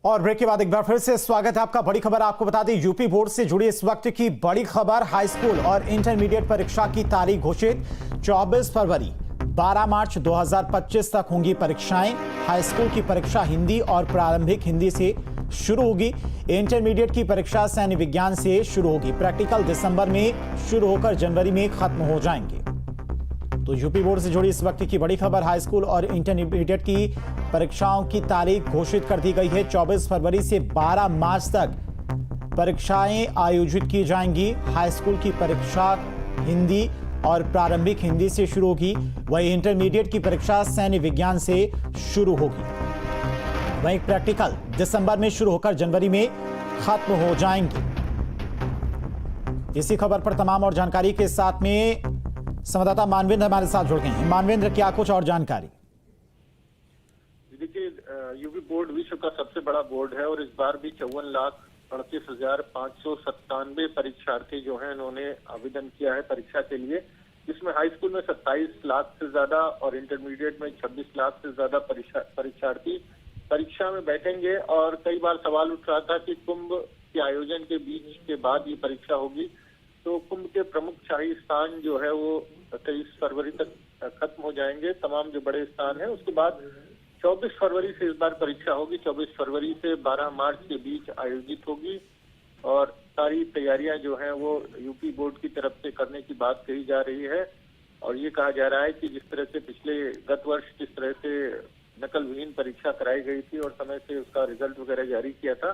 और ब्रेक के बाद एक बार फिर से स्वागत है आपका। बड़ी खबर आपको बता दें, यूपी बोर्ड से जुड़ी इस वक्त की बड़ी खबर। हाई स्कूल और इंटरमीडिएट परीक्षा की तारीख घोषित 24 फरवरी 12 मार्च 2025 तक होंगी परीक्षाएं। हाई स्कूल की परीक्षा हिंदी और प्रारंभिक हिंदी से शुरू होगी। इंटरमीडिएट की परीक्षा सैन्य विज्ञान से शुरू होगी। प्रैक्टिकल दिसंबर में शुरू होकर जनवरी में खत्म हो जाएंगे। तो यूपी बोर्ड से जुड़ी इस वक्त की बड़ी खबर, हाई स्कूल और इंटरमीडिएट की परीक्षाओं की तारीख घोषित कर दी गई है। 24 फरवरी से 12 मार्च तक परीक्षाएं आयोजित की जाएंगी। हाई स्कूल की परीक्षा हिंदी और प्रारंभिक हिंदी से शुरू होगी, वहीं इंटरमीडिएट की परीक्षा सैन्य विज्ञान से शुरू होगी। वहीं प्रैक्टिकल दिसंबर में शुरू होकर जनवरी में खत्म हो जाएंगे। इसी खबर पर तमाम और जानकारी के साथ में संवाददाता मानवेंद्र हमारे साथ जुड़ गए हैं। मानवेंद्र, क्या कुछ और जानकारी? देखिए, यूपी बोर्ड विश्व का सबसे बड़ा बोर्ड है और इस बार भी 54,38,597 परीक्षार्थी जो हैं उन्होंने आवेदन किया है परीक्षा के लिए, जिसमें हाई स्कूल में 27 लाख से ज्यादा और इंटरमीडिएट में 26 लाख से ज्यादा परीक्षार्थी परीक्षा में बैठेंगे। और कई बार सवाल उठ रहा था कि कुंभ के आयोजन के बीच के बाद ये परीक्षा होगी, तो कुंभ के प्रमुख शाही स्थान जो है वो 23 फरवरी तक खत्म हो जाएंगे, तमाम जो बड़े स्थान है। उसके बाद 24 फरवरी से इस बार परीक्षा होगी। 24 फरवरी से 12 मार्च के बीच आयोजित होगी और सारी तैयारियां जो हैं वो यूपी बोर्ड की तरफ से करने की बात कही जा रही है। और ये कहा जा रहा है कि जिस तरह से गत वर्ष जिस तरह से नकल विहीन परीक्षा कराई गई थी और समय से उसका रिजल्ट वगैरह जारी किया था,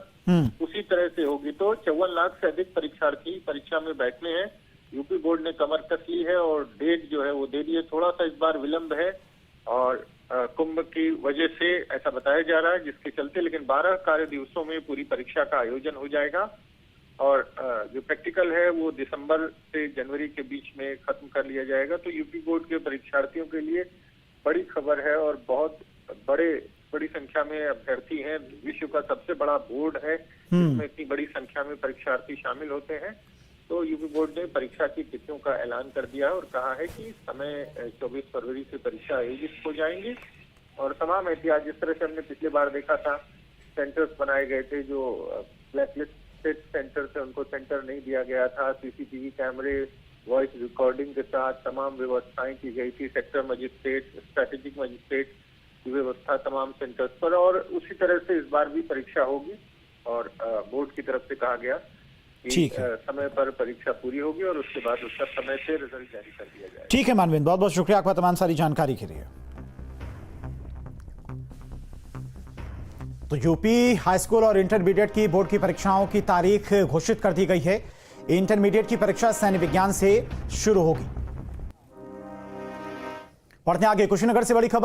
उसी तरह से होगी। तो 54 लाख से अधिक परीक्षार्थी परीक्षा में बैठने हैं। यूपी बोर्ड ने कमर कस ली है और डेट जो है वो दे दी है। थोड़ा सा इस बार विलंब है और कुंभ की वजह से ऐसा बताया जा रहा है, जिसके चलते लेकिन 12 कार्य दिवसों में पूरी परीक्षा का आयोजन हो जाएगा। और जो प्रैक्टिकल है वो दिसंबर से जनवरी के बीच में खत्म कर लिया जाएगा। तो यूपी बोर्ड के परीक्षार्थियों के लिए बड़ी खबर है और बहुत बड़ी संख्या में अभ्यर्थी हैं। विश्व का सबसे बड़ा बोर्ड है जिसमें इतनी बड़ी संख्या में परीक्षार्थी शामिल होते हैं। तो यूपी बोर्ड ने परीक्षा की तिथियों का ऐलान कर दिया और कहा है कि समय 24 फरवरी से परीक्षा आयोजित हो जाएंगी। और तमाम एहतियात, जिस तरह से हमने पिछली बार देखा था, सेंटर्स बनाए गए थे जो ब्लैकलिस्टेड सेंटर थे, उनको सेंटर नहीं दिया गया था। सीसीटीवी कैमरे, वॉइस रिकॉर्डिंग के साथ तमाम व्यवस्थाएं की गई थी। सेक्टर मजिस्ट्रेट, स्ट्रेटेजिक मजिस्ट्रेट की व्यवस्था तमाम सेंटर्स पर। और उसी तरह से इस बार भी परीक्षा होगी और बोर्ड की तरफ से कहा गया कि समय पर परीक्षा पूरी होगी और उसके बाद उसका समय से रिजल्ट जारी कर दिया जाएगा। ठीक है मानवेंद्र, बहुत बहुत शुक्रिया आपका तमाम सारी जानकारी के लिए। तो यूपी हाई स्कूल और इंटरमीडिएट की बोर्ड की परीक्षाओं की तारीख घोषित कर दी गई है। इंटरमीडिएट की परीक्षा सैन्य विज्ञान से शुरू होगी। पढ़ते आगे, कुशीनगर से बड़ी खबर।